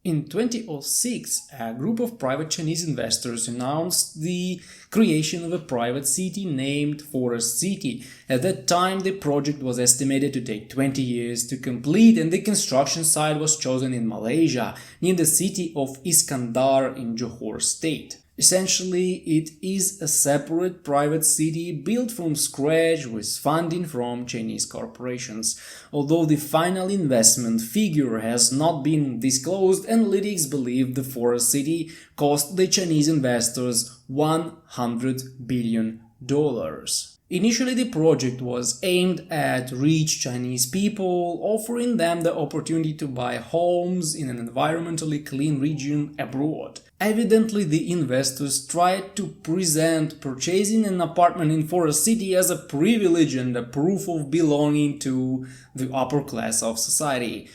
In 2006, a group of private Chinese investors announced the creation of a private city named Forest City. At that time, the project was estimated to take 20 years to complete, and the construction site was chosen in Malaysia, near the city of Iskandar in Johor State. Essentially, it is a separate private city built from scratch with funding from Chinese corporations. Although the final investment figure has not been disclosed, analytics believe the Forest City cost the Chinese investors $100 billion. Initially, the project was aimed at rich Chinese people, offering them the opportunity to buy homes in an environmentally clean region abroad. Evidently, the investors tried to present purchasing an apartment in Forest City as a privilege and a proof of belonging to the upper class of society.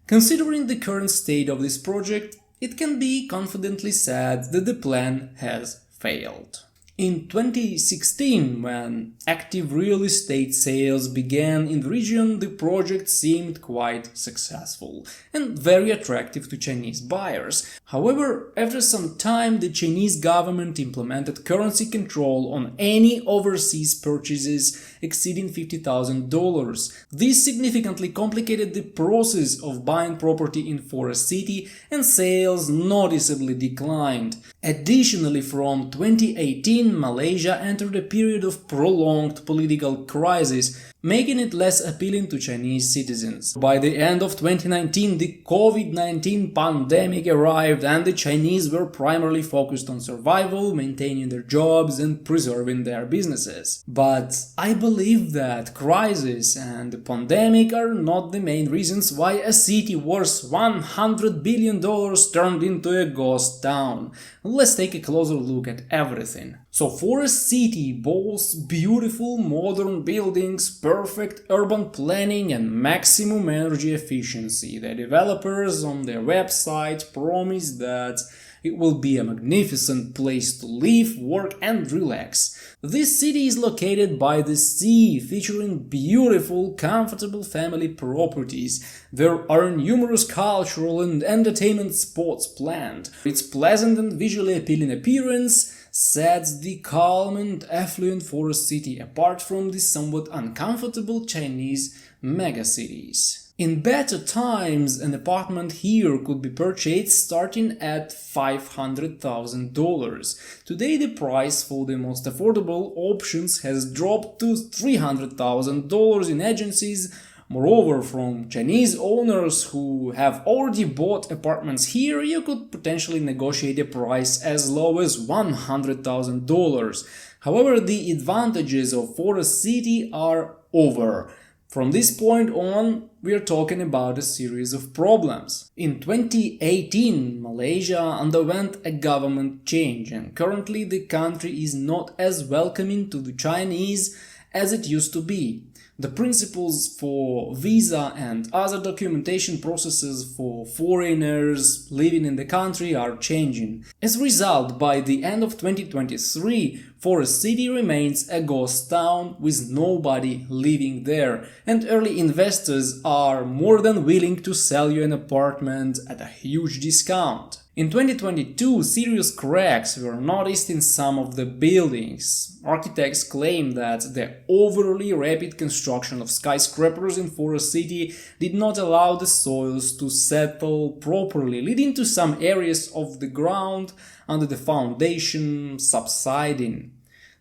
Considering the current state of this project, it can be confidently said that the plan has failed. In 2016, when active real estate sales began in the region, the project seemed quite successful and very attractive to Chinese buyers. However, after some time, the Chinese government implemented currency control on any overseas purchases exceeding $50,000. This significantly complicated the process of buying property in Forest City, and sales noticeably declined. Additionally, from 2018, Malaysia entered a period of prolonged political crisis, making it less appealing to Chinese citizens. By the end of 2019, the COVID-19 pandemic arrived, and the Chinese were primarily focused on survival, maintaining their jobs, and preserving their businesses. But I believe that crisis and the pandemic are not the main reasons why a city worth $100 billion turned into a ghost town. Let's take a closer look at everything. So Forest City boasts beautiful modern buildings, perfect urban planning, and maximum energy efficiency. The developers on their website promise that it will be a magnificent place to live, work, and relax. This city is located by the sea, featuring beautiful, comfortable family properties. There are numerous cultural and entertainment spots planned. Its pleasant and visually appealing appearance sets the calm and affluent Forest City apart from the somewhat uncomfortable Chinese megacities. In better times, an apartment here could be purchased starting at $500,000. Today, the price for the most affordable options has dropped to $300,000 in agencies. Moreover, from Chinese owners who have already bought apartments here, you could potentially negotiate a price as low as $100,000. However, the advantages of Forest City are over. From this point on, we are talking about a series of problems. In 2018, Malaysia underwent a government change, and currently the country is not as welcoming to the Chinese as it used to be. The principles for visa and other documentation processes for foreigners living in the country are changing. As a result, by the end of 2023, Forest City remains a ghost town with nobody living there, and early investors are more than willing to sell you an apartment at a huge discount. In 2022, serious cracks were noticed in some of the buildings. Architects claim that the overly rapid construction of skyscrapers in Forest City did not allow the soils to settle properly, leading to some areas of the ground under the foundation subsiding.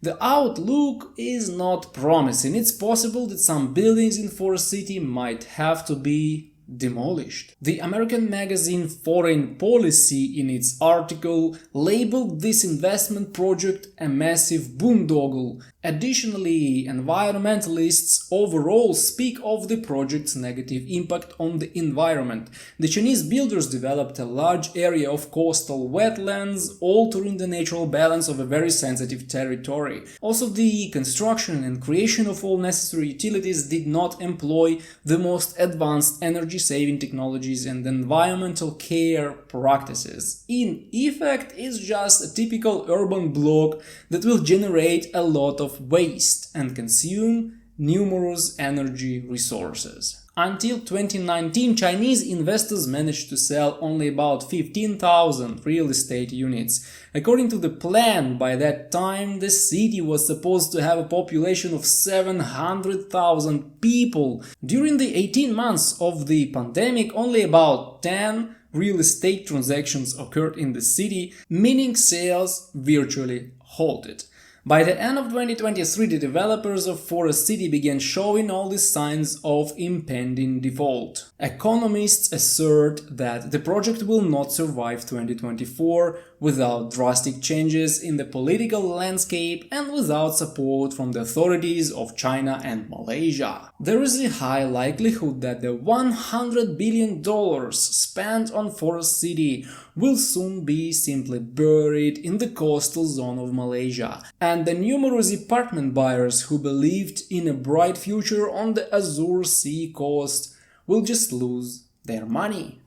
The outlook is not promising. It's possible that some buildings in Forest City might have to be demolished. The American magazine Foreign Policy, in its article, labeled this investment project a massive boondoggle. Additionally, environmentalists overall speak of the project's negative impact on the environment. The Chinese builders developed a large area of coastal wetlands, altering the natural balance of a very sensitive territory. Also, the construction and creation of all necessary utilities did not employ the most advanced energy-saving technologies and environmental care practices. In effect, it's just a typical urban block that will generate a lot of waste and consume numerous energy resources. Until 2019, Chinese investors managed to sell only about 15,000 real estate units. According to the plan, by that time the city was supposed to have a population of 700,000 people. During the 18 months of the pandemic, only about 10 real estate transactions occurred in the city, meaning sales virtually halted. By the end of 2023, the developers of Forest City began showing all the signs of impending default. Economists assert that the project will not survive 2024 without drastic changes in the political landscape and without support from the authorities of China and Malaysia. There is a high likelihood that the $100 billion spent on Forest City will soon be simply buried in the coastal zone of Malaysia, and the numerous apartment buyers who believed in a bright future on the Azure Sea coast will just lose their money.